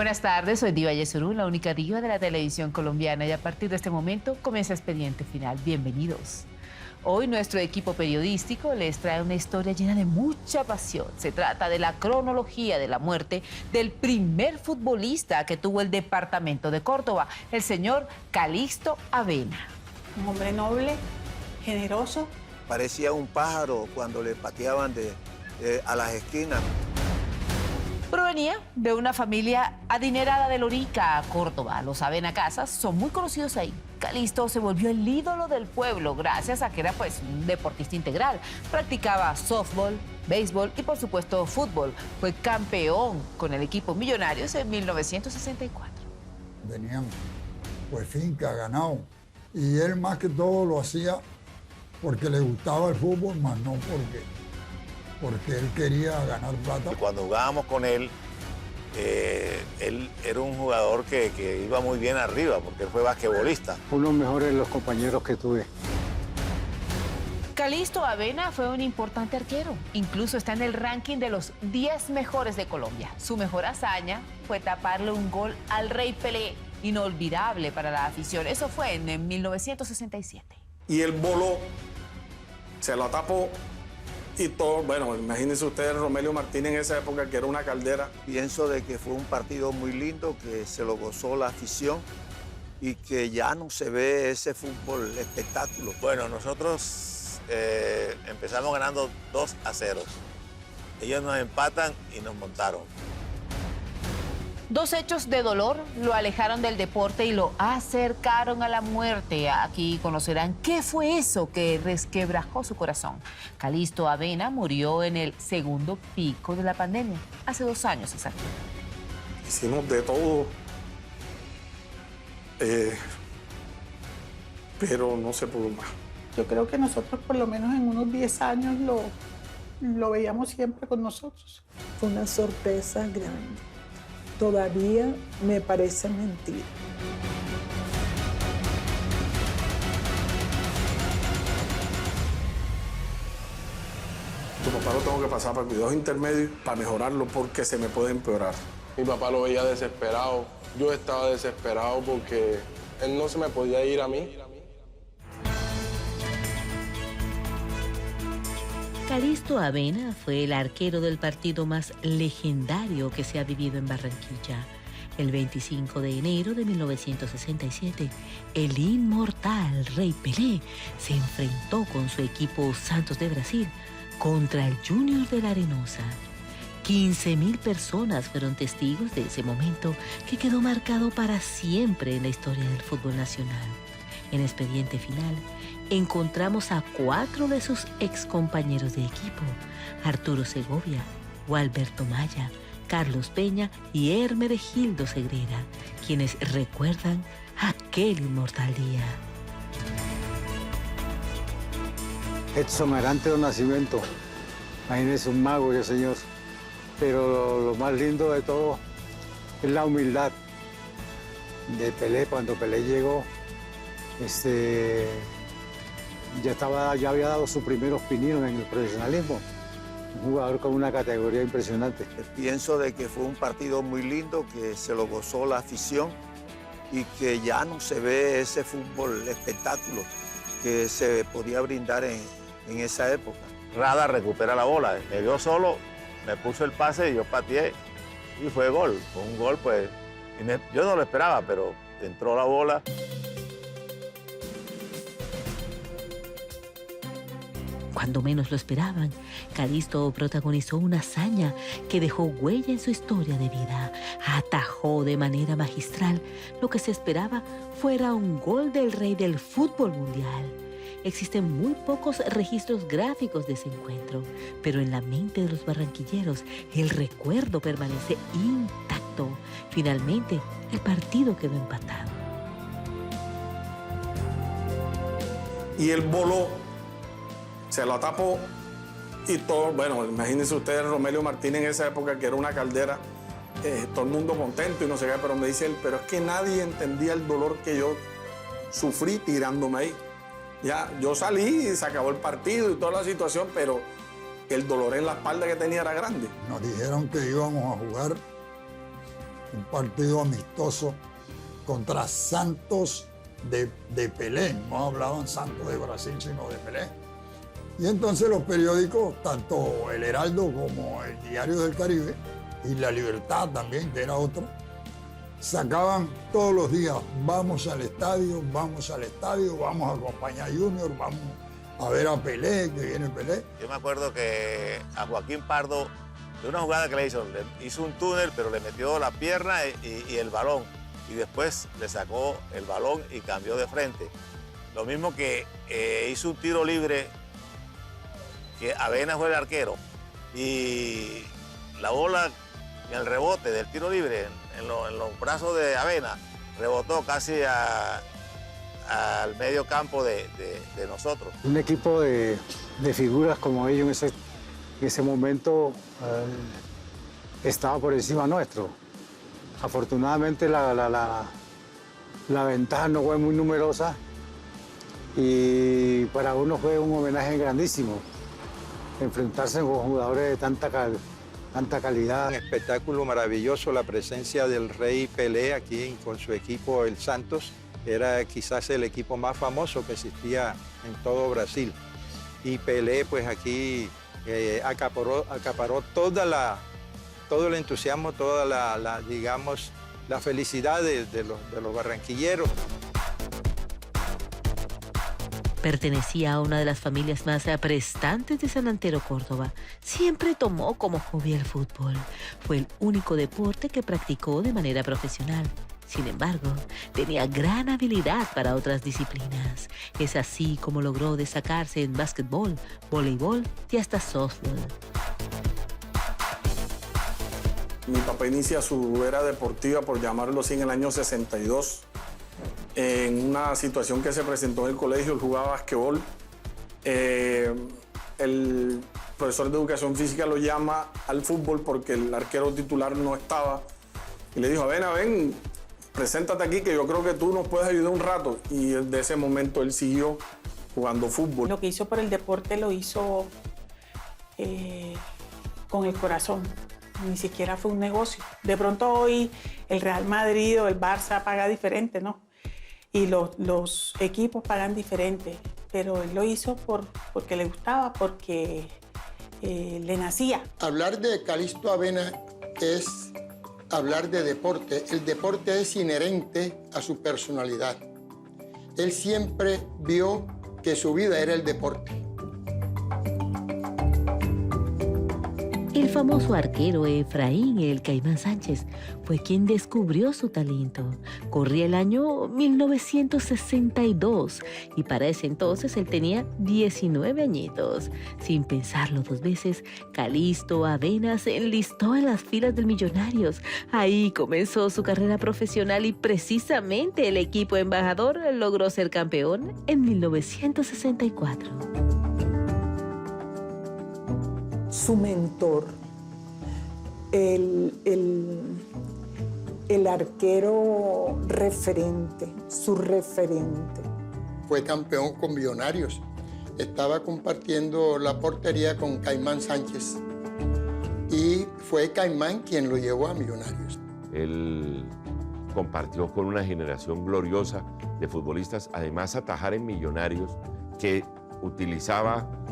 Buenas tardes, soy Diva Yesurún, la única diva de la televisión colombiana, y a partir de este momento comienza Expediente Final. Bienvenidos. Hoy nuestro equipo periodístico les trae una historia llena de mucha pasión. Se trata de la cronología de la muerte del primer futbolista que tuvo el departamento de Córdoba, el señor Calixto Avena. Un hombre noble, generoso. Parecía un pájaro cuando le pateaban a las esquinas. Provenía de una familia adinerada de Lorica, Córdoba. Los Avena Casas son muy conocidos ahí. Calixto se volvió el ídolo del pueblo gracias a que era un deportista integral. Practicaba softball, béisbol y por supuesto fútbol. Fue campeón con el equipo Millonarios en 1964. Venían finca, ganado. Y él más que todo lo hacía porque le gustaba el fútbol, más no porque él quería ganar plata. Cuando jugábamos con él era un jugador que iba muy bien arriba, porque él fue basquetbolista. Uno de los mejores de los compañeros que tuve. Calixto Avena fue un importante arquero. Incluso está en el ranking de los 10 mejores de Colombia. Su mejor hazaña fue taparle un gol al Rey Pelé, inolvidable para la afición. Eso fue en 1967. Y él voló, se lo tapó. Y todo, bueno, imagínense ustedes Romelio Martínez en esa época, que era una caldera. Pienso de que fue un partido muy lindo, que se lo gozó la afición y que ya no se ve ese fútbol espectáculo. Bueno, nosotros empezamos ganando 2-0. Ellos nos empatan y nos montaron. Dos hechos de dolor lo alejaron del deporte y lo acercaron a la muerte. Aquí conocerán qué fue eso que resquebrajó su corazón. Calixto Avena murió en el segundo pico de la pandemia, hace 2 años exacto. Hicimos de todo, pero no se pudo más. Yo creo que nosotros por lo menos en unos 10 años lo veíamos siempre con nosotros. Fue una sorpresa grande. Todavía me parece mentira. Tu papá lo tengo que pasar para cuidados intermedios para mejorarlo porque se me puede empeorar. Mi papá lo veía desesperado. Yo estaba desesperado porque él no se me podía ir a mí. Calixto Avena fue el arquero del partido más legendario que se ha vivido en Barranquilla. El 25 de enero de 1967, el inmortal Rey Pelé se enfrentó con su equipo Santos de Brasil contra el Junior de la Arenosa. 15.000 personas fueron testigos de ese momento que quedó marcado para siempre en la historia del fútbol nacional. En Expediente Final, encontramos a 4 de sus excompañeros de equipo: Arturo Segovia, Gualberto Maya, Carlos Peña y Hermenegildo Segrera, quienes recuerdan aquel inmortal día. Edson Arantes do Nascimento, imagínense, un mago ese señor. Pero lo más lindo de todo es la humildad de Pelé. Cuando Pelé llegó, ya había dado sus primeros pininos en el profesionalismo. Un jugador con una categoría impresionante. Pienso de que fue un partido muy lindo, que se lo gozó la afición y que ya no se ve ese fútbol espectáculo que se podía brindar en esa época. Rada recupera la bola, me vio solo, me puso el pase y yo pateé y fue gol. Fue un gol, pues, yo no lo esperaba, pero entró la bola. Cuando menos lo esperaban, Calixto protagonizó una hazaña que dejó huella en su historia de vida. Atajó de manera magistral lo que se esperaba fuera un gol del rey del fútbol mundial. Existen muy pocos registros gráficos de ese encuentro, pero en la mente de los barranquilleros el recuerdo permanece intacto. Finalmente, el partido quedó empatado. Y él voló, se lo tapó y todo, bueno, imagínense ustedes Romelio Martínez en esa época, que era una caldera, todo el mundo contento y no sé qué, pero me dice él, pero es que nadie entendía el dolor que yo sufrí tirándome ahí. Ya, yo salí y se acabó el partido y toda la situación, pero el dolor en la espalda que tenía era grande. Nos dijeron que íbamos a jugar un partido amistoso contra Santos de Pelé. No hablaban Santos de Brasil, sino de Pelé. Y entonces los periódicos, tanto El Heraldo como El Diario del Caribe, y La Libertad también, que era otro, sacaban todos los días: vamos al estadio, vamos a acompañar a Junior, vamos a ver a Pelé, que viene Pelé. Yo me acuerdo que a Joaquín Pardo, de una jugada que le hizo un túnel, pero le metió la pierna y el balón. Y después le sacó el balón y cambió de frente. Lo mismo que hizo un tiro libre, que Avena fue el arquero. Y la bola en el rebote del tiro libre, en los brazos de Avena, rebotó casi al medio campo de nosotros. Un equipo de figuras como ellos en ese momento estaba por encima nuestro. Afortunadamente la ventaja no fue muy numerosa y para uno fue un homenaje grandísimo enfrentarse con jugadores de tanta calidad. Un espectáculo maravilloso, la presencia del Rey Pelé aquí con su equipo, el Santos. Era quizás el equipo más famoso que existía en todo Brasil. Y Pelé, pues aquí acaparó todo el entusiasmo, digamos, la felicidad de los barranquilleros. Pertenecía a una de las familias más prestantes de San Antero, Córdoba. Siempre tomó como hobby el fútbol. Fue el único deporte que practicó de manera profesional. Sin embargo, tenía gran habilidad para otras disciplinas. Es así como logró destacarse en básquetbol, voleibol y hasta softball. Mi papá inicia su era deportiva, por llamarlo así, en el año 62. En una situación que se presentó en el colegio, él jugaba básquetbol. El profesor de educación física lo llama al fútbol porque el arquero titular no estaba. Y le dijo: ven, preséntate aquí, que yo creo que tú nos puedes ayudar un rato. Y desde ese momento él siguió jugando fútbol. Lo que hizo por el deporte lo hizo con el corazón. Ni siquiera fue un negocio. De pronto hoy el Real Madrid o el Barça paga diferente, ¿no? Y los equipos pagan diferente. Pero él lo hizo porque le gustaba, porque le nacía. Hablar de Calixto Avena es hablar de deporte. El deporte es inherente a su personalidad. Él siempre vio que su vida era el deporte. El famoso arquero Efraín El Caimán Sánchez fue quien descubrió su talento. Corría el año 1962 y para ese entonces él tenía 19 añitos. Sin pensarlo dos veces, Calixto Avena se enlistó en las filas del Millonarios. Ahí comenzó su carrera profesional y precisamente el equipo embajador logró ser campeón en 1964. Su mentor, el arquero referente, su referente. Fue campeón con Millonarios. Estaba compartiendo la portería con Caimán Sánchez. Y fue Caimán quien lo llevó a Millonarios. Él compartió con una generación gloriosa de futbolistas, además atajar en Millonarios, que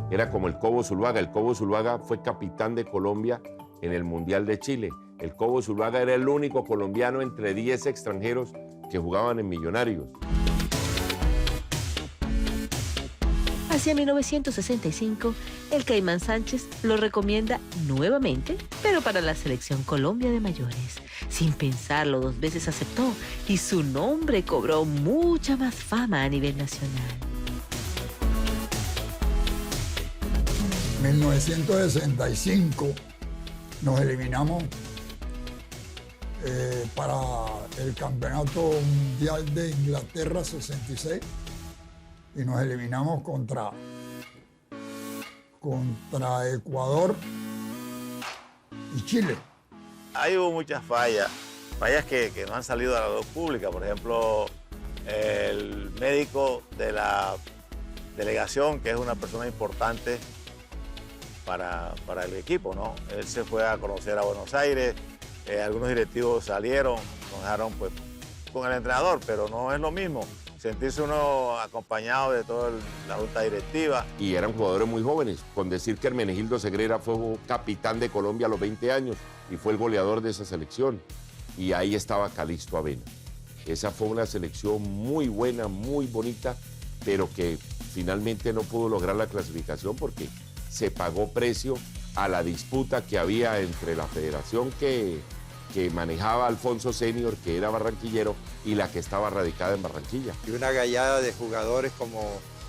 era como el Cobo Zuluaga. El Cobo Zuluaga fue capitán de Colombia en el Mundial de Chile. El Cobo Zuluaga era el único colombiano entre 10 extranjeros que jugaban en Millonarios. Hacia 1965, el Caimán Sánchez lo recomienda nuevamente, pero para la Selección Colombia de mayores. Sin pensarlo dos veces aceptó y su nombre cobró mucha más fama a nivel nacional. 1965 nos eliminamos para el Campeonato Mundial de Inglaterra 66 y nos eliminamos contra Ecuador y Chile. Ahí hubo muchas fallas que no han salido a la luz pública. Por ejemplo, el médico de la delegación, que es una persona importante para el equipo, ¿no? Él se fue a conocer a Buenos Aires, algunos directivos salieron, nos dejaron pues con el entrenador, pero no es lo mismo sentirse uno acompañado de toda la junta directiva. Y eran jugadores muy jóvenes, con decir que Hermenegildo Segrera fue capitán de Colombia a los 20 años y fue el goleador de esa selección. Y ahí estaba Calixto Avena. Esa fue una selección muy buena, muy bonita, pero que finalmente no pudo lograr la clasificación porque se pagó precio a la disputa que había entre la federación que manejaba Alfonso Senior, que era barranquillero, y la que estaba radicada en Barranquilla. Y una gallada de jugadores como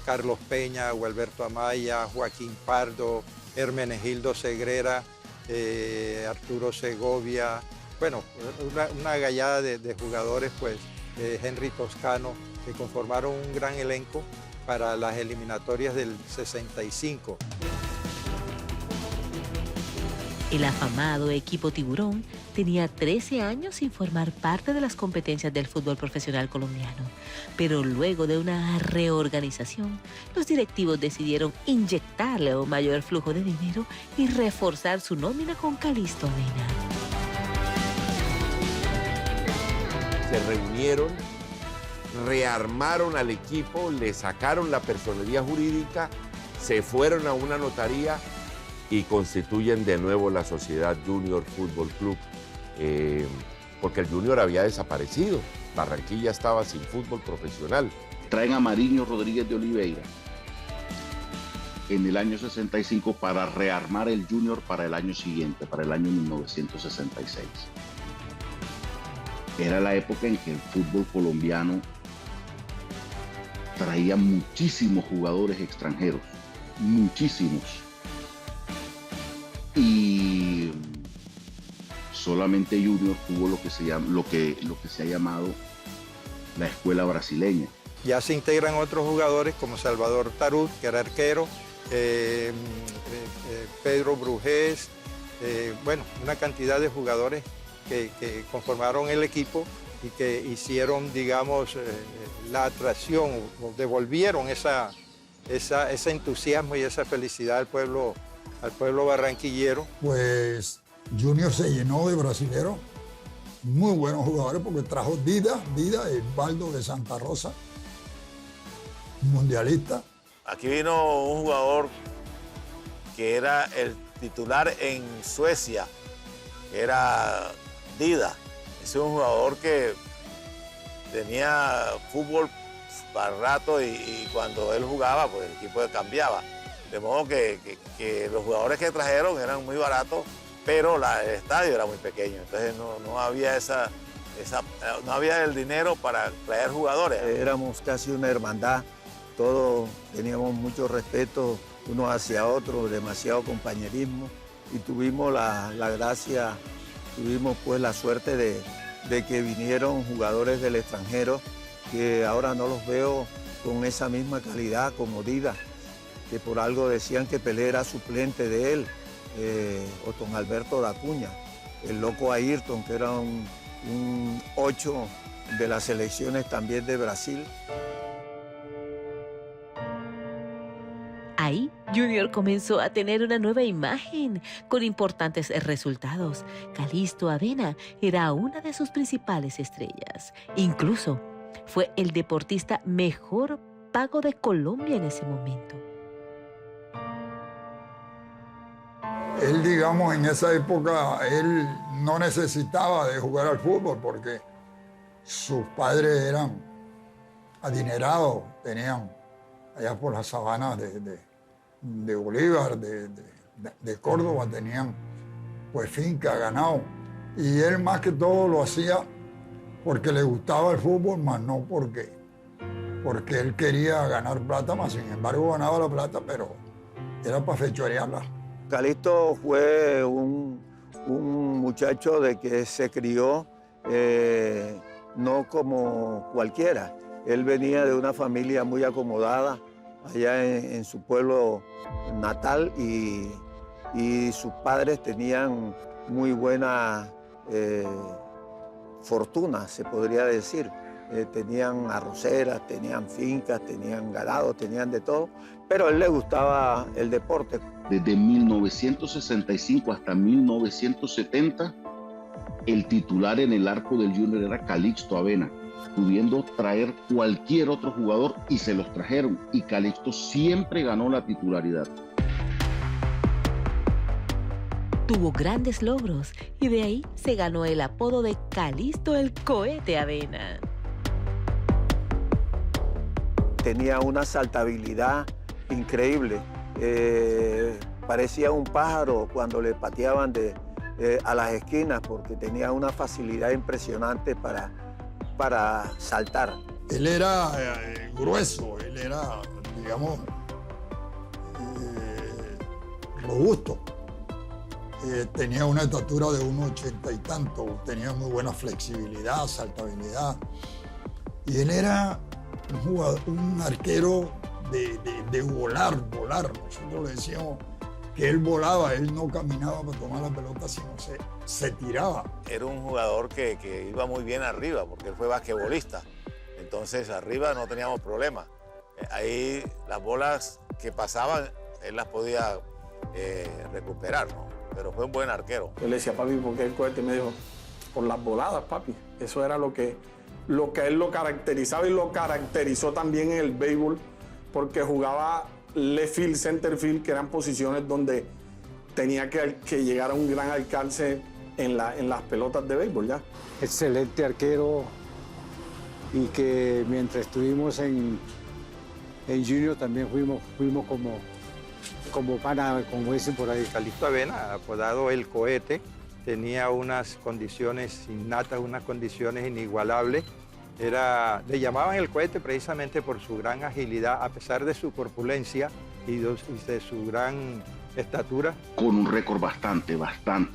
Carlos Peña, Gualberto Amaya, Joaquín Pardo, Hermenegildo Segrera, Arturo Segovia, bueno, una gallada de jugadores, pues, Henry Toscano, que conformaron un gran elenco para las eliminatorias del 65. El afamado equipo Tiburón tenía 13 años sin formar parte de las competencias del fútbol profesional colombiano, pero luego de una reorganización, los directivos decidieron inyectarle un mayor flujo de dinero y reforzar su nómina con Calixto Avena. Se reunieron, rearmaron al equipo, le sacaron la personería jurídica, se fueron a una notaría y constituyen de nuevo la Sociedad Junior Fútbol Club, porque el Junior había desaparecido. Barranquilla estaba sin fútbol profesional. Traen a Mariño Rodríguez de Oliveira en el año 65 para rearmar el Junior para el año siguiente, para el año 1966. Era la época en que el fútbol colombiano traía muchísimos jugadores extranjeros, muchísimos. Y solamente Junior tuvo lo que se ha llamado la escuela brasileña. Ya se integran otros jugadores como Salvador Tarut, que era arquero, Pedro Brujés, bueno, una cantidad de jugadores que conformaron el equipo y que hicieron, digamos, la atracción, o devolvieron ese entusiasmo y esa felicidad al pueblo barranquillero. Pues Junior se llenó de brasileros, muy buenos jugadores, porque trajo Dida, Osvaldo de Santa Rosa, mundialista. Aquí vino un jugador que era el titular en Suecia, que era Dida. Ese es un jugador que tenía fútbol para rato y cuando él jugaba, pues el equipo cambiaba. De modo que los jugadores que trajeron eran muy baratos, pero el estadio era muy pequeño. Entonces no había no había el dinero para traer jugadores. Éramos casi una hermandad, todos teníamos mucho respeto unos hacia otros, demasiado compañerismo y tuvimos la gracia, tuvimos pues la suerte de que vinieron jugadores del extranjero que ahora no los veo con esa misma calidad como Dida, que por algo decían que Pelé era suplente de él, Otton Alberto da Cunha, el loco Ayrton, que era un 8 de las selecciones también de Brasil. Ahí, Junior comenzó a tener una nueva imagen con importantes resultados. Calixto Avena era una de sus principales estrellas. Incluso fue el deportista mejor pago de Colombia en ese momento. Él, digamos, en esa época, él no necesitaba de jugar al fútbol porque sus padres eran adinerados, tenían allá por las sabanas de Bolívar, de Córdoba, tenían pues finca, ganado. Y él más que todo lo hacía porque le gustaba el fútbol, más no porque él quería ganar plata, más sin embargo ganaba la plata, pero era para fechorearla. Calixto fue un muchacho de que se crió no como cualquiera. Él venía de una familia muy acomodada allá en su pueblo natal y sus padres tenían muy buena fortuna, se podría decir. Tenían arroceras, tenían fincas, tenían ganado, tenían de todo, pero a él le gustaba el deporte. Desde 1965 hasta 1970 el titular en el arco del Junior era Calixto Avena, pudiendo traer cualquier otro jugador y se los trajeron. Y Calixto siempre ganó la titularidad. Tuvo grandes logros y de ahí se ganó el apodo de Calixto el Cohete Avena. Tenía una saltabilidad increíble. Parecía un pájaro cuando le pateaban a las esquinas porque tenía una facilidad impresionante para saltar. Él era grueso, él era, digamos, robusto. Tenía una estatura de 1,80 y tanto, tenía muy buena flexibilidad, saltabilidad. Y él era un arquero de volar. Nosotros le decíamos que él volaba, él no caminaba para tomar la pelota, sino se tiraba. Era un jugador que iba muy bien arriba, porque él fue basquetbolista. Entonces arriba no teníamos problema. Ahí las bolas que pasaban, él las podía recuperar, ¿no? Pero fue un buen arquero. Yo le decía, papi, ¿por qué el cohete? Y me dijo, por las voladas, papi. Eso era lo que a él lo caracterizaba y lo caracterizó también en el béisbol, porque jugaba left field, center field, que eran posiciones donde tenía que llegar a un gran alcance en las pelotas de béisbol, ¿ya? Excelente arquero, y que mientras estuvimos en Junior también fuimos como pana, como dicen por ahí. Calixto Avena, apodado El Cohete, tenía unas condiciones innatas, unas condiciones inigualables. Le llamaban El Cohete precisamente por su gran agilidad, a pesar de su corpulencia y de su gran estatura. Con un récord bastante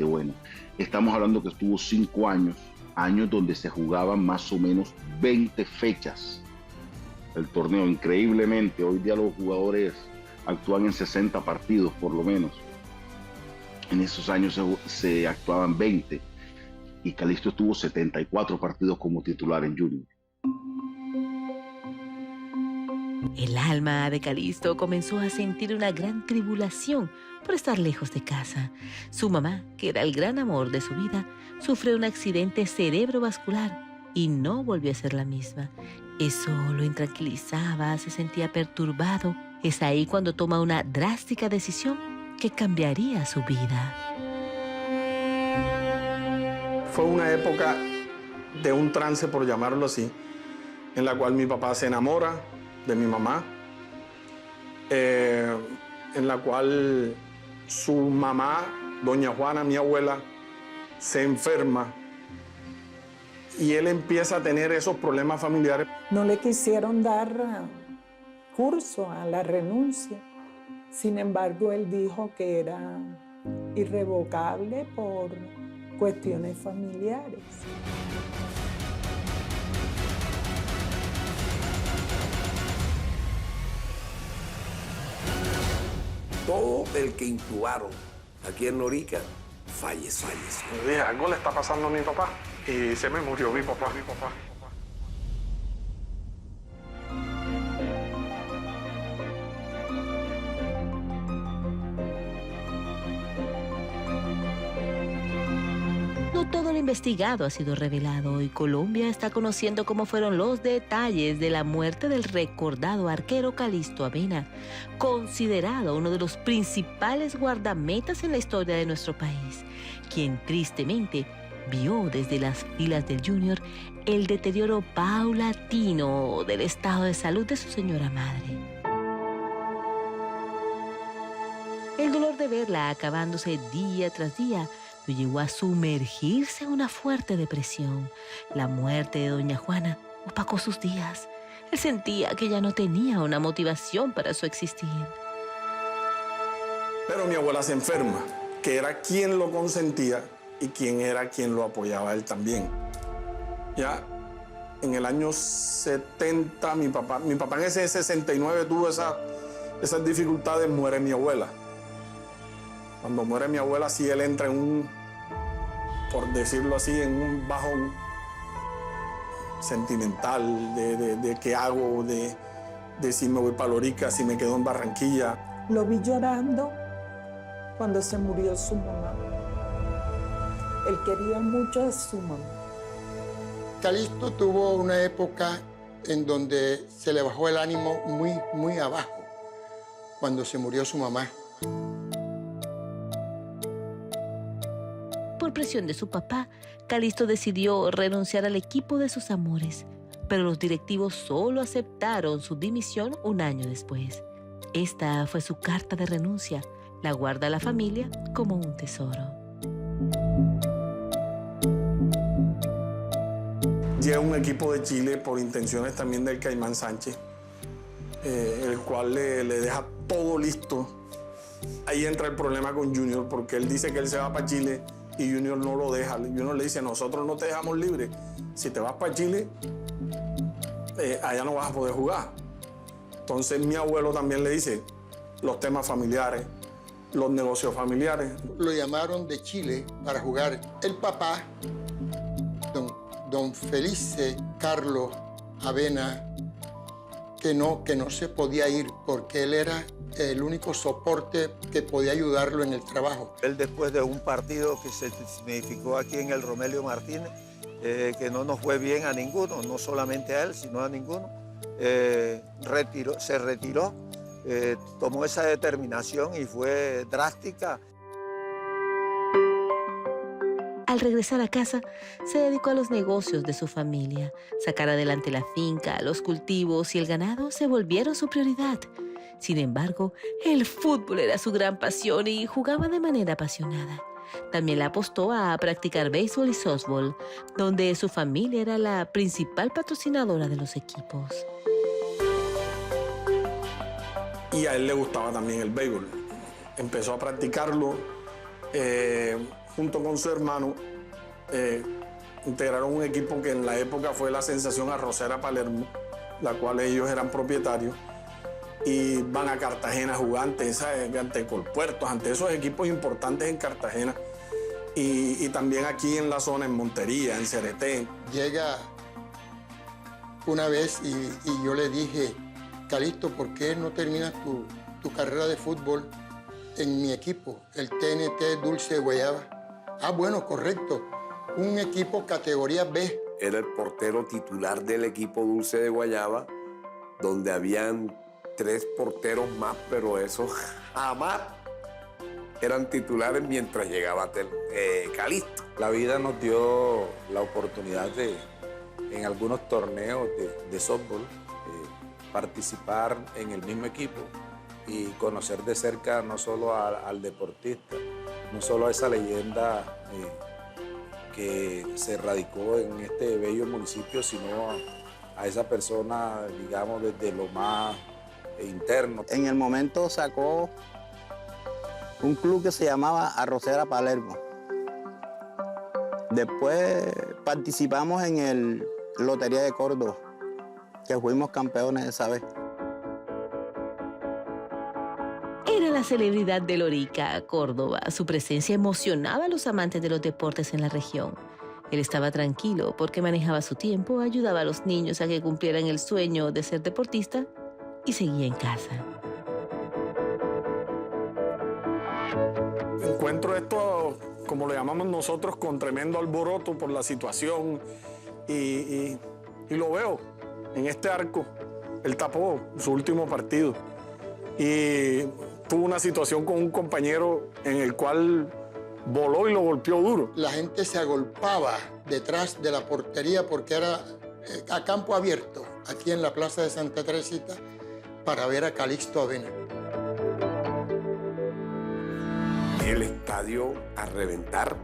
bueno. Estamos hablando que estuvo 5 años donde se jugaban más o menos 20 fechas el torneo. Increíblemente, hoy día los jugadores actúan en 60 partidos por lo menos. En esos años se actuaban 20 y Calixto estuvo 74 partidos como titular en Junior. El alma de Calixto comenzó a sentir una gran tribulación por estar lejos de casa. Su mamá, que era el gran amor de su vida, sufrió un accidente cerebrovascular y no volvió a ser la misma. Eso lo intranquilizaba, se sentía perturbado. Es ahí cuando toma una drástica decisión que cambiaría su vida. Fue una época de un trance, por llamarlo así, en la cual mi papá se enamora de mi mamá, en la cual su mamá, doña Juana, mi abuela, se enferma y él empieza a tener esos problemas familiares. No le quisieron dar curso a la renuncia. Sin embargo, él dijo que era irrevocable por cuestiones familiares. Todo el que intubaron aquí en Norica falleció. Me dije, algo le está pasando a mi papá y se me murió mi papá. No todo lo investigado ha sido revelado y Colombia está conociendo cómo fueron los detalles de la muerte del recordado arquero Calixto Avena, considerado uno de los principales guardametas en la historia de nuestro país, quien tristemente vio desde las filas del Junior el deterioro paulatino del estado de salud de su señora madre. El dolor de verla acabándose día tras día lo llevó a sumergirse en una fuerte depresión. La muerte de doña Juana opacó sus días. Él sentía que ya no tenía una motivación para su existir. Pero mi abuela se enferma, que era quien lo consentía y quien era quien lo apoyaba a él también. Ya en el año 70, mi papá en ese 69 tuvo esas dificultades, muere mi abuela. Cuando muere mi abuela, sí, él entra en un, por decirlo así, en un bajón sentimental de qué hago, de si me voy para Lorica, si me quedo en Barranquilla. Lo vi llorando cuando se murió su mamá. Él quería mucho a su mamá. Calixto tuvo una época en donde se le bajó el ánimo muy abajo, cuando se murió su mamá. Por presión de su papá, Calixto decidió renunciar al equipo de sus amores, pero los directivos solo aceptaron su dimisión un año después. Esta fue su carta de renuncia. La guarda la familia como un tesoro. Llega un equipo de Chile por intenciones también del Caimán Sánchez, el cual le deja todo listo. Ahí entra el problema con Junior, porque él dice que él se va para Chile y Junior no lo deja. Junior le dice, nosotros no te dejamos libre. Si te vas para Chile, allá no vas a poder jugar. Entonces mi abuelo también le dice los temas familiares, los negocios familiares. Lo llamaron de Chile para jugar. El papá, don Felice Carlos Avena, que no se podía ir porque él era el único soporte que podía ayudarlo en el trabajo. Él, después de un partido que se significó aquí en el Romelio Martínez, que no nos fue bien a ninguno, no solamente a él, sino a ninguno, se retiró, tomó esa determinación y fue drástica. Al regresar a casa, se dedicó a los negocios de su familia. Sacar adelante la finca, los cultivos y el ganado se volvieron su prioridad. Sin embargo, el fútbol era su gran pasión y jugaba de manera apasionada. También le apostó a practicar béisbol y softball, donde su familia era la principal patrocinadora de los equipos. Y a él le gustaba también el béisbol. Empezó a practicarlo junto con su hermano. Integraron un equipo que en la época fue la sensación Arrocera Palermo, la cual ellos eran propietarios. Y van a Cartagena a jugar ante Colpuertos, ante esos equipos importantes en Cartagena. Y también aquí en la zona, en Montería, en Cereté. Llega una vez y yo le dije, Calixto, ¿por qué no terminas tu carrera de fútbol en mi equipo, el TNT Dulce de Guayaba? Ah, bueno, correcto. Un equipo categoría B. Era el portero titular del equipo Dulce de Guayaba, donde habían 3 porteros más, pero esos jamás eran titulares mientras llegaba Calixto. La vida nos dio la oportunidad de, en algunos torneos de softball, participar en el mismo equipo y conocer de cerca no solo al deportista, no solo a esa leyenda que se radicó en este bello municipio, sino a esa persona, digamos, desde lo más interno. En el momento sacó un club que se llamaba Arrocera Palermo. Después participamos en el Lotería de Córdoba, que fuimos campeones esa vez. Era la celebridad de Lorica, Córdoba. Su presencia emocionaba a los amantes de los deportes en la región. Él estaba tranquilo porque manejaba su tiempo, ayudaba a los niños a que cumplieran el sueño de ser deportista y seguía en casa. Encuentro esto, como le llamamos nosotros, con tremendo alboroto por la situación y lo veo en este arco. Él tapó su último partido y tuvo una situación con un compañero en el cual voló y lo golpeó duro. La gente se agolpaba detrás de la portería porque era a campo abierto, aquí en la Plaza de Santa Teresita, para ver a Calixto Avena. El estadio a reventar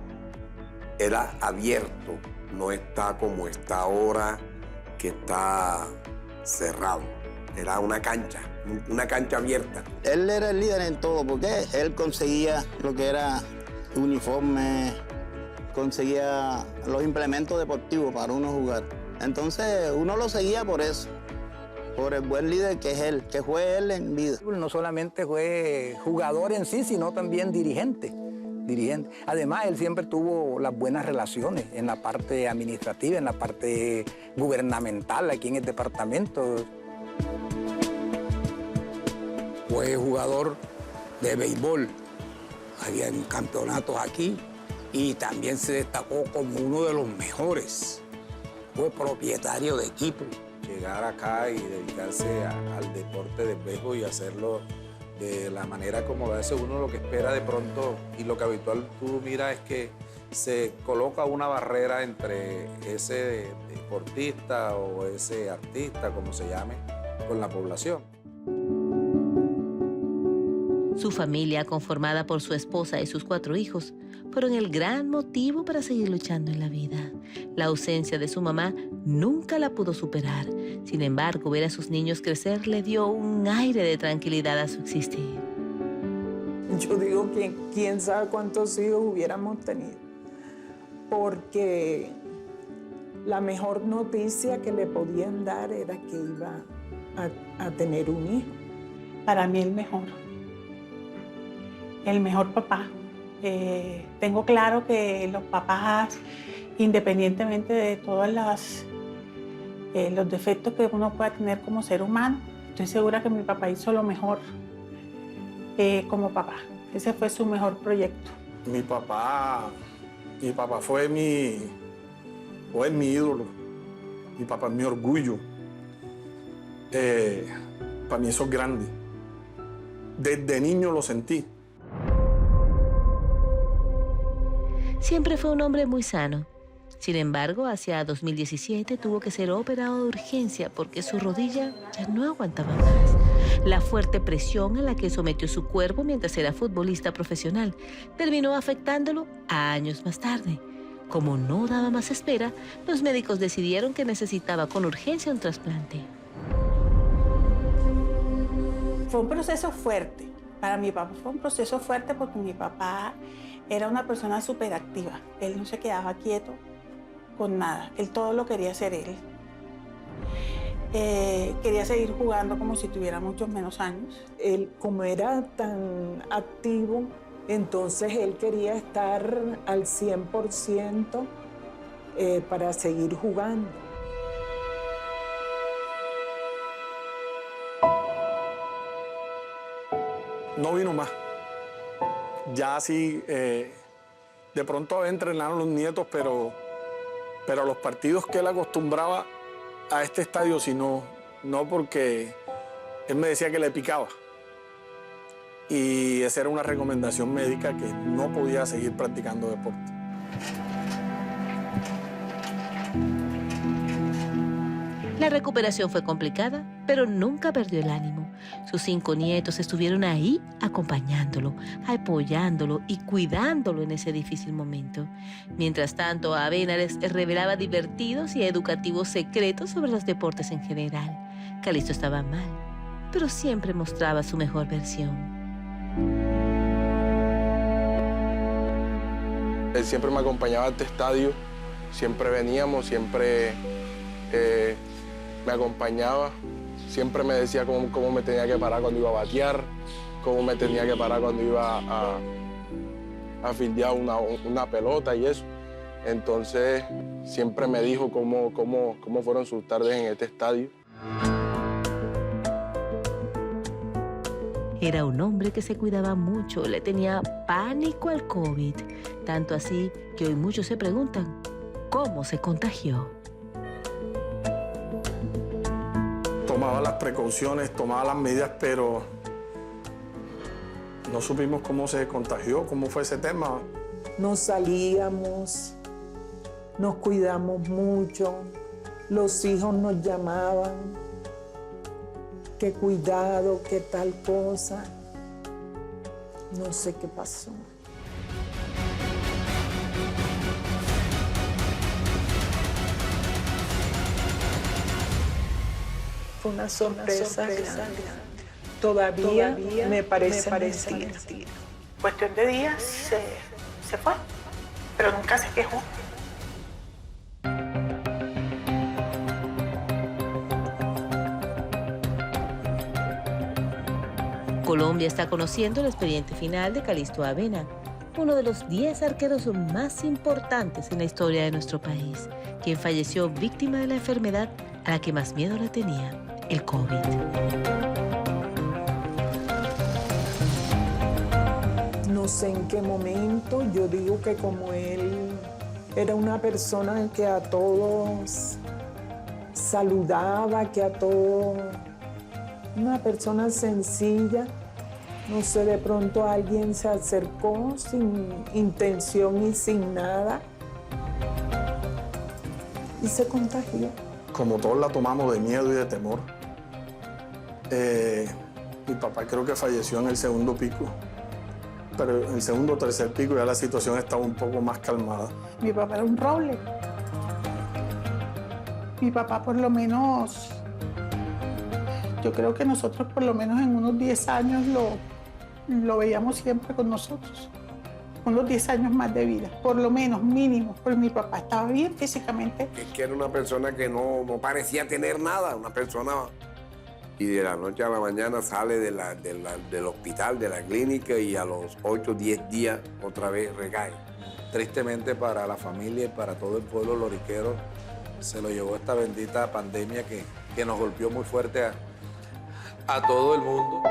era abierto, no está como está ahora, que está cerrado. Era una cancha abierta. Él era el líder en todo porque él conseguía lo que era uniforme, conseguía los implementos deportivos para uno jugar. Entonces uno lo seguía por eso, por el buen líder que es él, que fue él en vida. No solamente fue jugador en sí, sino también dirigente. Además, él siempre tuvo las buenas relaciones en la parte administrativa, en la parte gubernamental aquí en el departamento. Fue jugador de béisbol. Habían campeonatos aquí y también se destacó como uno de los mejores. Fue propietario de equipo. Llegar acá y dedicarse al deporte del béisbol y hacerlo de la manera como lo hace uno, lo que espera de pronto y lo que habitual tú miras es que se coloca una barrera entre ese deportista o ese artista, como se llame, con la población. Su familia, conformada por su esposa y sus 4 hijos, fueron el gran motivo para seguir luchando en la vida. La ausencia de su mamá nunca la pudo superar. Sin embargo, ver a sus niños crecer le dio un aire de tranquilidad a su existir. Yo digo que quién sabe cuántos hijos hubiéramos tenido, porque la mejor noticia que le podían dar era que iba a tener un hijo. Para mí el mejor papá. Tengo claro que los papás, independientemente de todos los defectos que uno pueda tener como ser humano, estoy segura que mi papá hizo lo mejor como papá. Ese fue su mejor proyecto. Mi papá fue mi ídolo. Mi papá es mi orgullo. Para mí eso es grande. Desde niño lo sentí. Siempre fue un hombre muy sano. Sin embargo, hacia 2017 tuvo que ser operado de urgencia porque su rodilla ya no aguantaba más. La fuerte presión a la que sometió su cuerpo mientras era futbolista profesional terminó afectándolo años más tarde. Como no daba más espera, los médicos decidieron que necesitaba con urgencia un trasplante. Fue un proceso fuerte. Para mi papá fue un proceso fuerte porque mi papá era una persona súper activa. Él no se quedaba quieto con nada. Él todo lo quería hacer él. Quería seguir jugando como si tuviera muchos menos años. Él, como era tan activo, entonces él quería estar al 100% para seguir jugando. No vino más. Ya así, de pronto entrenaron los nietos, pero los partidos que él acostumbraba a este estadio, sino no, porque él me decía que le picaba. Y esa era una recomendación médica que no podía seguir practicando deporte. La recuperación fue complicada, pero nunca perdió el ánimo. Sus 5 nietos estuvieron ahí acompañándolo, apoyándolo y cuidándolo en ese difícil momento. Mientras tanto, Avena les revelaba divertidos y educativos secretos sobre los deportes en general. Calixto estaba mal, pero siempre mostraba su mejor versión. Él siempre me acompañaba a este estadio, siempre veníamos, siempre me acompañaba, siempre me decía cómo me tenía que parar cuando iba a batear, cómo me tenía que parar cuando iba a fildear una pelota y eso. Entonces siempre me dijo cómo fueron sus tardes en este estadio. Era un hombre que se cuidaba mucho, le tenía pánico al COVID, tanto así que hoy muchos se preguntan cómo se contagió. Tomaba las precauciones, tomaba las medidas, pero no supimos cómo se contagió, cómo fue ese tema. Nos salíamos, nos cuidamos mucho, los hijos nos llamaban, qué cuidado, qué tal cosa. No sé qué pasó. Fue una sorpresa grande. Todavía me parece mentira. Cuestión de días se fue, pero nunca se quejó. Colombia está conociendo el expediente final de Calixto Avena, uno de los 10 arqueros más importantes en la historia de nuestro país, quien falleció víctima de la enfermedad a la que más miedo le tenía, el COVID. Nos sé en qué momento, yo digo que como él era una persona que a todos saludaba, que a todos, una persona sencilla, no sé, de pronto alguien se acercó sin intención y sin nada y se contagió. Como todos la tomamos de miedo y de temor, mi papá creo que falleció en el segundo pico, pero en el segundo o tercer pico ya la situación estaba un poco más calmada. Mi papá era un roble. Mi papá por lo menos, yo creo que nosotros por lo menos en unos 10 años lo veíamos siempre con nosotros. Unos 10 años más de vida, por lo menos, mínimo, porque mi papá estaba bien físicamente. Es que era una persona que no parecía tener nada, una persona... Y de la noche a la mañana sale del hospital, de la clínica, y a los 8 o 10 días otra vez recae. Tristemente para la familia y para todo el pueblo loriquero se lo llevó esta bendita pandemia que nos golpeó muy fuerte a todo el mundo.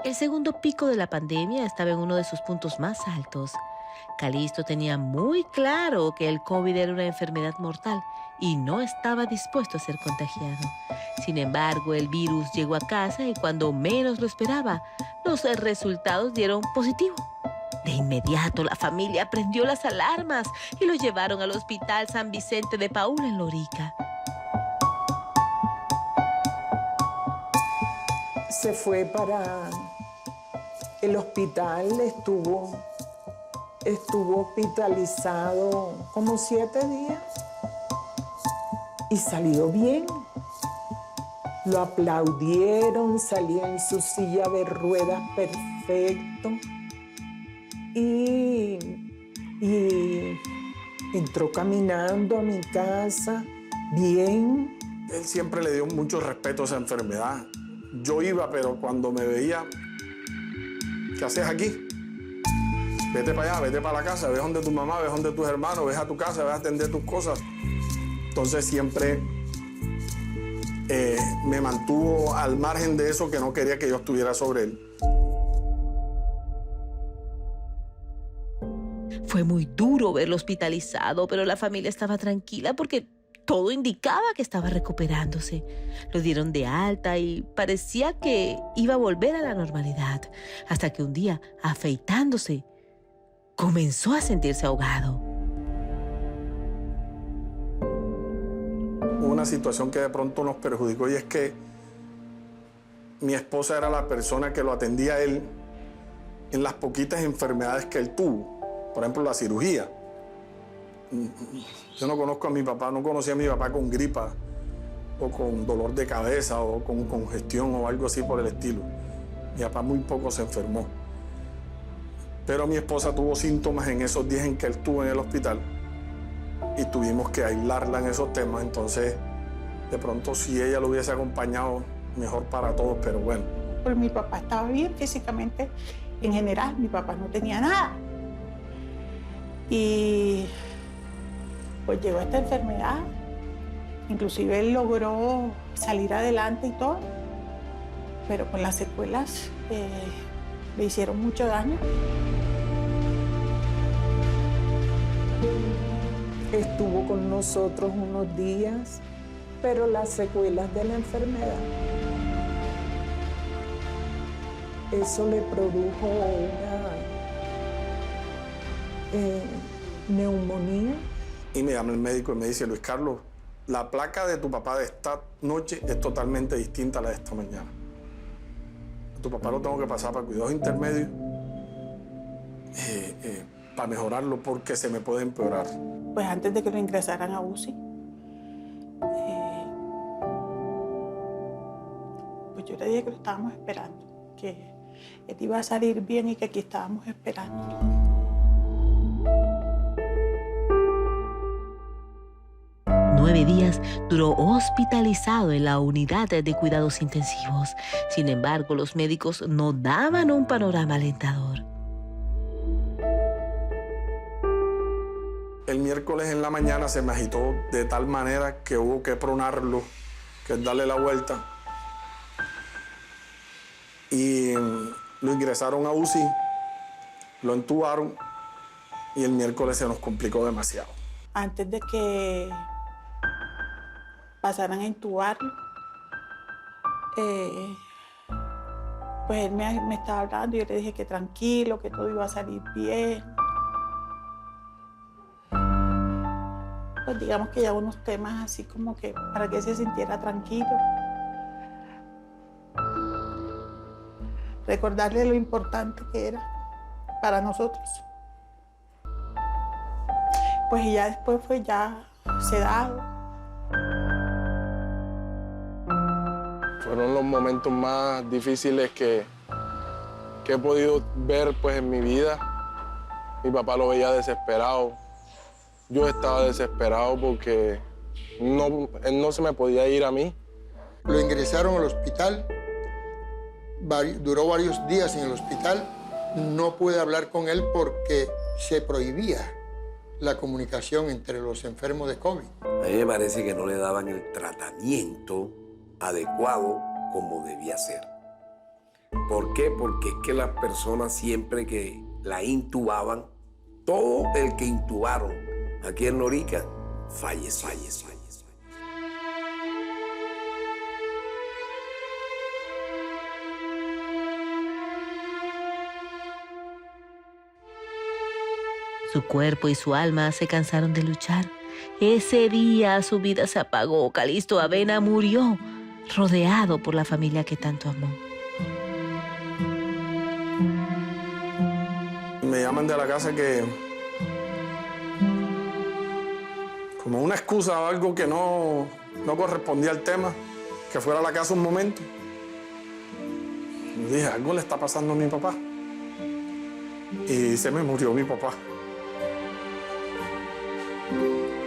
El segundo pico de la pandemia estaba en uno de sus puntos más altos. Calixto tenía muy claro que el COVID era una enfermedad mortal y no estaba dispuesto a ser contagiado. Sin embargo, el virus llegó a casa y cuando menos lo esperaba, los resultados dieron positivo. De inmediato, la familia prendió las alarmas y lo llevaron al Hospital San Vicente de Paúl en Lorica. Se fue para el hospital, estuvo hospitalizado como 7 días y salió bien. Lo aplaudieron, salió en su silla de ruedas perfecto y entró caminando a mi casa bien. Él siempre le dio mucho respeto a esa enfermedad. Yo iba, pero cuando me veía, ¿qué haces aquí? Vete para allá, vete para la casa, ve donde tu mamá, ve donde tus hermanos, ve a tu casa, ve a atender tus cosas. Entonces siempre me mantuvo al margen de eso, que no quería que yo estuviera sobre él. Fue muy duro verlo hospitalizado, pero la familia estaba tranquila porque todo indicaba que estaba recuperándose. Lo dieron de alta y parecía que iba a volver a la normalidad, hasta que un día, afeitándose, comenzó a sentirse ahogado. Una situación que de pronto nos perjudicó, y es que mi esposa era la persona que lo atendía a él en las poquitas enfermedades que él tuvo. Por ejemplo, la cirugía. Yo no conozco a mi papá, no conocí a mi papá con gripa o con dolor de cabeza o con congestión o algo así por el estilo. Mi papá muy poco se enfermó. Pero mi esposa tuvo síntomas en esos días en que él estuvo en el hospital y tuvimos que aislarla en esos temas. Entonces, de pronto, si ella lo hubiese acompañado, mejor para todos, pero bueno. Pues mi papá estaba bien físicamente, en general, mi papá no tenía nada. Y pues llegó esta enfermedad, inclusive él logró salir adelante y todo, pero con las secuelas le hicieron mucho daño. Estuvo con nosotros unos días, pero las secuelas de la enfermedad, eso le produjo una neumonía. Y me llama el médico y me dice: Luis Carlos, la placa de tu papá de esta noche es totalmente distinta a la de esta mañana. A tu papá lo tengo que pasar para cuidados intermedios para mejorarlo, porque se me puede empeorar. Pues antes de que lo ingresaran a UCI, pues yo le dije que lo estábamos esperando, que él iba a salir bien y que aquí estábamos esperando. Nueve días duró hospitalizado en la unidad de cuidados intensivos. Sin embargo, los médicos no daban un panorama alentador. El miércoles en la mañana se me agitó de tal manera que hubo que pronarlo, que es darle la vuelta, ingresaron a UCI, lo entubaron y el miércoles se nos complicó demasiado. Antes de que pasaran a intubarlo, pues él me estaba hablando y yo le dije que tranquilo, que todo iba a salir bien. Pues digamos que ya unos temas así como que para que se sintiera tranquilo. Recordarle lo importante que era para nosotros. Pues y ya después fue ya sedado. Fueron los momentos más difíciles que he podido ver pues, en mi vida. Mi papá lo veía desesperado. Yo estaba desesperado porque él no se me podía ir a mí. Lo ingresaron al hospital, duró varios días en el hospital. No pude hablar con él porque se prohibía la comunicación entre los enfermos de COVID. A mí me parece que no le daban el tratamiento adecuado como debía ser. ¿Por qué? Porque es que las personas siempre que la intubaban, todo el que intubaron aquí en Lorica falleció. Su cuerpo y su alma se cansaron de luchar. Ese día su vida se apagó. Calixto Avena murió, rodeado por la familia que tanto amó. Me llaman de la casa que, como una excusa o algo que no correspondía al tema, que fuera a la casa un momento. Y dije, algo le está pasando a mi papá. Y se me murió mi papá.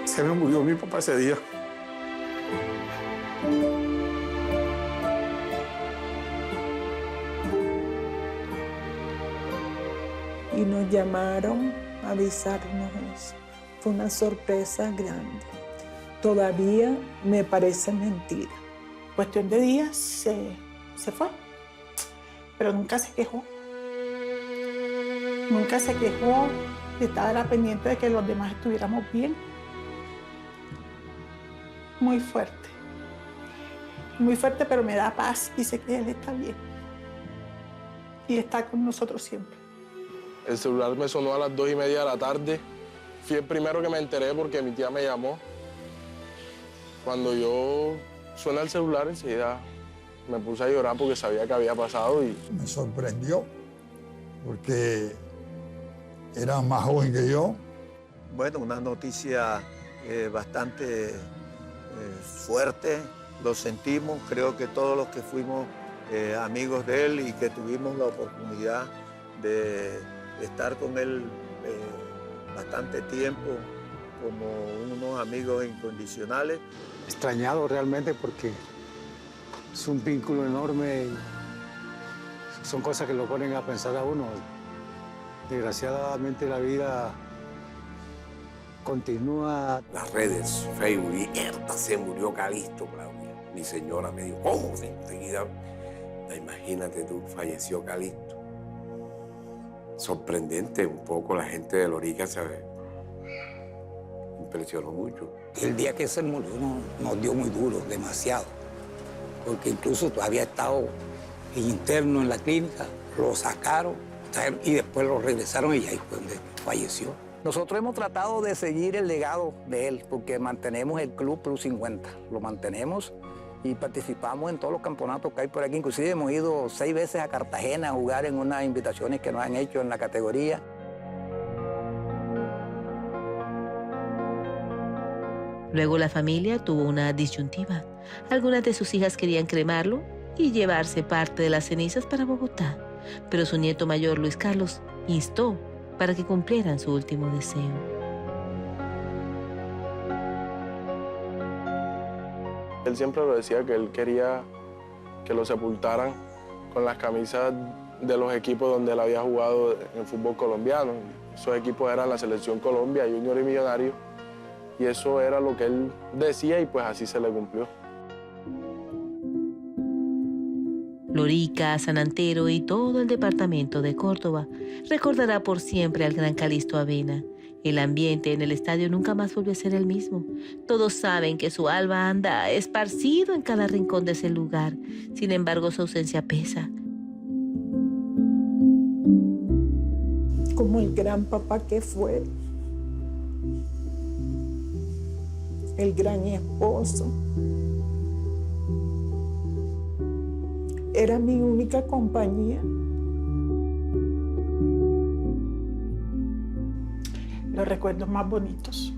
Se me murió mi papá ese día. Y nos llamaron a avisarnos eso. Fue una sorpresa grande. Todavía me parece mentira. Cuestión de días se fue, pero nunca se quejó. Nunca se quejó, estaba pendiente de que los demás estuviéramos bien. Muy fuerte, pero me da paz y sé que él está bien. Y está con nosotros siempre. El celular me sonó a las 2:30 de la tarde. Fui el primero que me enteré porque mi tía me llamó. Cuando yo suena el celular, enseguida me puse a llorar porque sabía que había pasado. Me sorprendió porque era más joven que yo. Bueno, una noticia bastante fuerte, lo sentimos, creo que todos los que fuimos amigos de él y que tuvimos la oportunidad de estar con él bastante tiempo como unos amigos incondicionales. Extrañado realmente porque es un vínculo enorme y son cosas que lo ponen a pensar a uno. Desgraciadamente la vida continúa. Las redes, Facebook, mierda, se murió Calixto, Claudia. Mi señora me dijo, ¿cómo? Enseguida, imagínate tú, falleció Calixto. Sorprendente un poco, la gente de Lorica se impresionó mucho. El día que se murió nos dio muy duro, demasiado, porque incluso había estado interno en la clínica, lo sacaron y después lo regresaron y ahí fue donde falleció. Nosotros hemos tratado de seguir el legado de él porque mantenemos el Club Plus 50, lo mantenemos y participamos en todos los campeonatos que hay por aquí. Inclusive hemos ido 6 veces a Cartagena a jugar en unas invitaciones que nos han hecho en la categoría. Luego la familia tuvo una disyuntiva. Algunas de sus hijas querían cremarlo y llevarse parte de las cenizas para Bogotá, pero su nieto mayor, Luis Carlos, instó para que cumplieran su último deseo. Él siempre lo decía que él quería que lo sepultaran con las camisas de los equipos donde él había jugado en el fútbol colombiano. Esos equipos eran la Selección Colombia, Junior y Millonario. Y eso era lo que él decía y pues así se le cumplió. Lorica, San Antero y todo el departamento de Córdoba recordará por siempre al gran Calixto Avena. El ambiente en el estadio nunca más volvió a ser el mismo. Todos saben que su alma anda esparcido en cada rincón de ese lugar. Sin embargo, su ausencia pesa. Como el gran papá que fue, el gran esposo. Era mi única compañía. Los recuerdos más bonitos.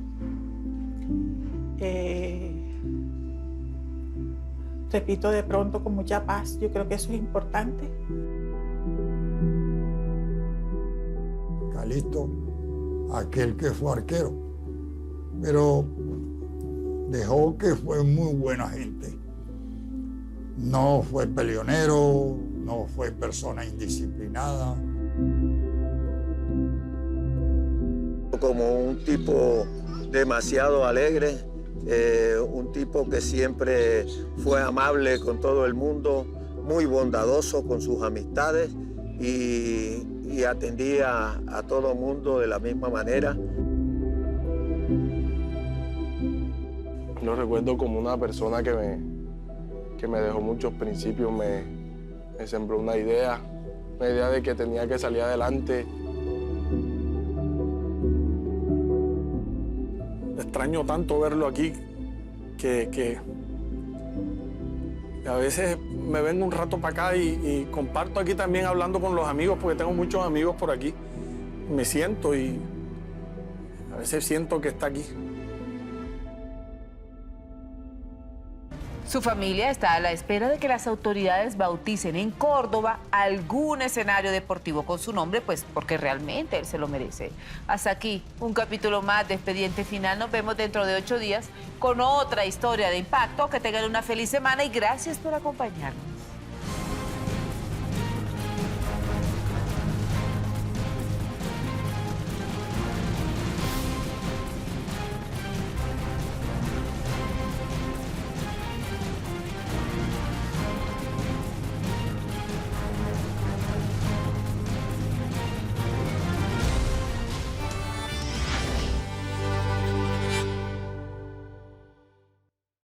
Repito, de pronto con mucha paz. Yo creo que eso es importante. Calixto, aquel que fue arquero, pero dejó que fue muy buena gente. No fue peleonero, no fue persona indisciplinada. Como un tipo demasiado alegre, un tipo que siempre fue amable con todo el mundo, muy bondadoso con sus amistades y atendía a todo el mundo de la misma manera. Lo recuerdo como una persona que me dejó muchos principios, me sembró una idea de que tenía que salir adelante. Extraño tanto verlo aquí que a veces me vengo un rato para acá y comparto aquí también hablando con los amigos, porque tengo muchos amigos por aquí. Me siento y a veces siento que está aquí. Su familia está a la espera de que las autoridades bauticen en Córdoba algún escenario deportivo con su nombre, pues porque realmente él se lo merece. Hasta aquí, un capítulo más de Expediente Final. Nos vemos dentro de 8 días con otra historia de impacto. Que tengan una feliz semana y gracias por acompañarnos.